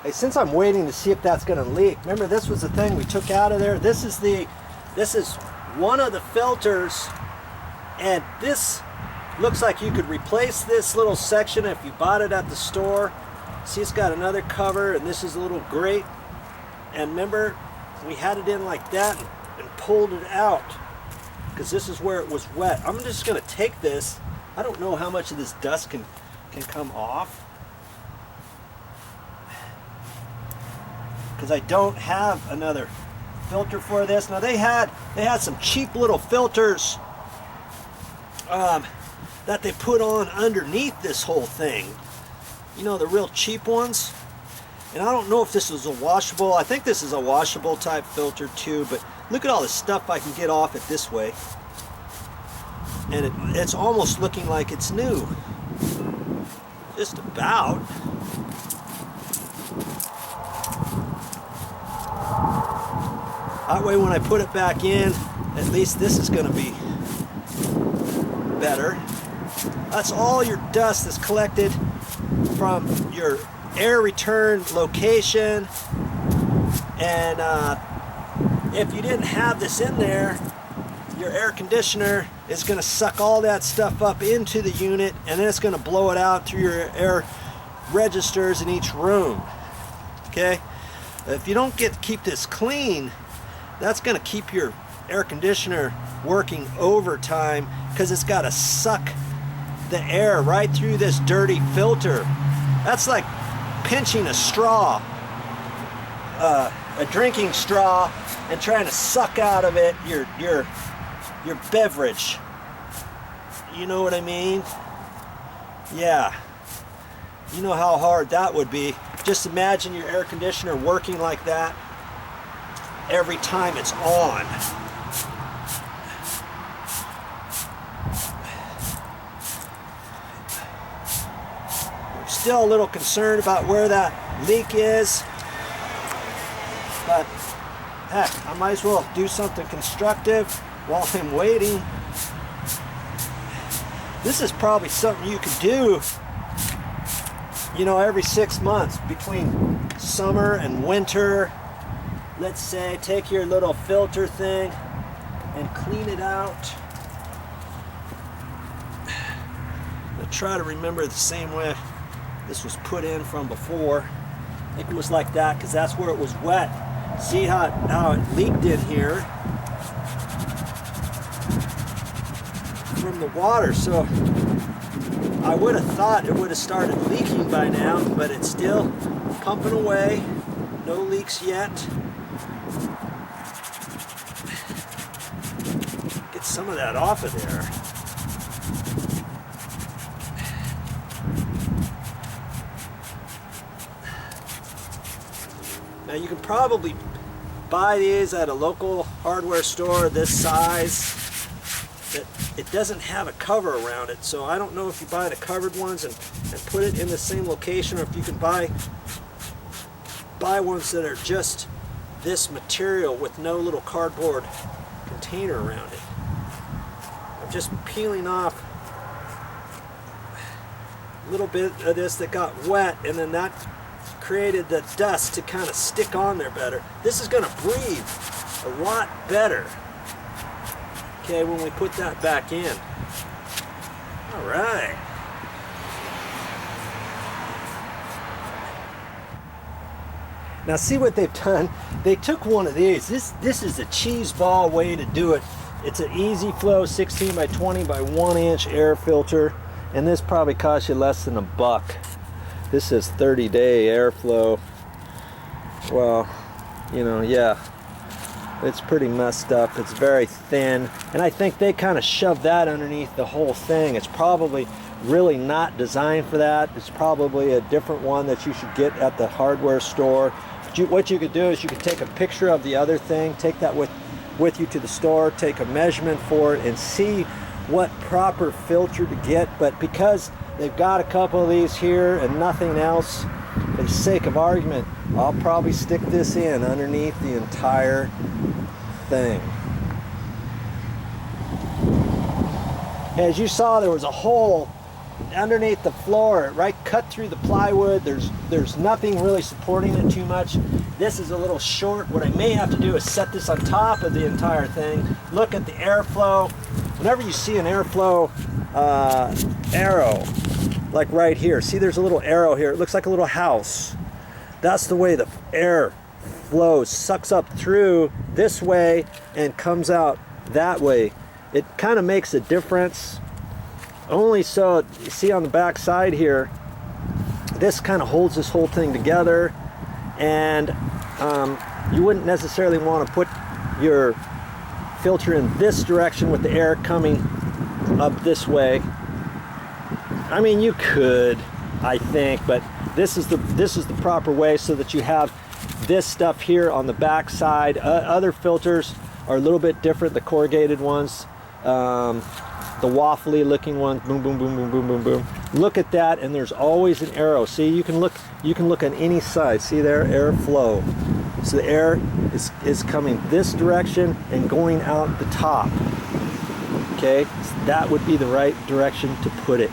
Hey, since I'm waiting to see if that's going to leak, remember this was the thing we took out of there. This is one of the filters, and this looks like you could replace this little section if you bought it at the store. See, it's got another cover, and this is a little grate. And remember, we had it in like that and pulled it out because this is where it was wet. I'm just going to take this. I don't know how much of this dust can come off, because I don't have another filter for this. Now they had some cheap little filters that they put on underneath this whole thing. You know, the real cheap ones. And I don't know if this is a washable. I think this is a washable type filter too, but look at all the stuff I can get off it this way. And it's almost looking like it's new. Just about. That way when I put it back in, at least this is going to be better. That's all your dust that's collected from your air return location. And if you didn't have this in there, your air conditioner is going to suck all that stuff up into the unit, and then it's going to blow it out through your air registers in each room. Okay? If you don't keep this clean, that's going to keep your air conditioner working overtime, because it's got to suck the air right through this dirty filter. That's like pinching a straw, a drinking straw, and trying to suck out of it your beverage. You know what I mean? Yeah. You know how hard that would be. Just imagine your air conditioner working like that every time it's on. I'm still a little concerned about where that leak is, but heck, I might as well do something constructive while I'm waiting. This is probably something you could do, you know, every 6 months between summer and winter. Let's say take your little filter thing and clean it out. I'll try to remember the same way this was put in from before. I think it was like that because that's where it was wet. See how it leaked in here from the water. So I would have thought it would have started leaking by now, but it's still pumping away. No leaks yet. Get some of that off of there. Now you can probably buy these at a local hardware store this size. It doesn't have a cover around it, so I don't know if you buy the covered ones and put it in the same location, or if you can buy ones that are just this material with no little cardboard container around it. I'm just peeling off a little bit of this that got wet, and then that created the dust to kind of stick on there better. This is going to breathe a lot better, okay, when we put that back in. All right. Now see what they've done. They took one of these. This is a cheese ball way to do it. It's an easy flow 16 by 20 by 1 inch air filter, and this probably costs you less than $1. This says 30-day airflow. Well, you know, yeah, it's pretty messed up. It's very thin, and I think they kind of shoved that underneath the whole thing. It's probably really not designed for that. It's probably a different one that you should get at the hardware store. But what you could do is you could take a picture of the other thing, take that with you to the store, take a measurement for it, and see what proper filter to get. But because they've got a couple of these here and nothing else, for the sake of argument, I'll probably stick this in underneath the entire thing. As you saw, there was a hole underneath the floor, right, cut through the plywood. There's nothing really supporting it too much. This is a little short. What I may have to do is set this on top of the entire thing. Look at the airflow. Whenever you see an airflow arrow, like right here, see there's a little arrow here. It looks like a little house. That's the way the air flows, sucks up through this way and comes out that way. It kind of makes a difference. Only so, you see on the back side here, this kind of holds this whole thing together, and you wouldn't necessarily want to put your filter in this direction with the air coming up this way. I mean, you could, I think, but this is the proper way, so that you have this stuff here on the back side. Other filters are a little bit different, the corrugated ones. The waffly looking one, boom, boom, boom, boom, boom, boom, boom. Look at that, and there's always an arrow. See, you can look on any side. See there, airflow. So the air is coming this direction and going out the top. Okay, so that would be the right direction to put it.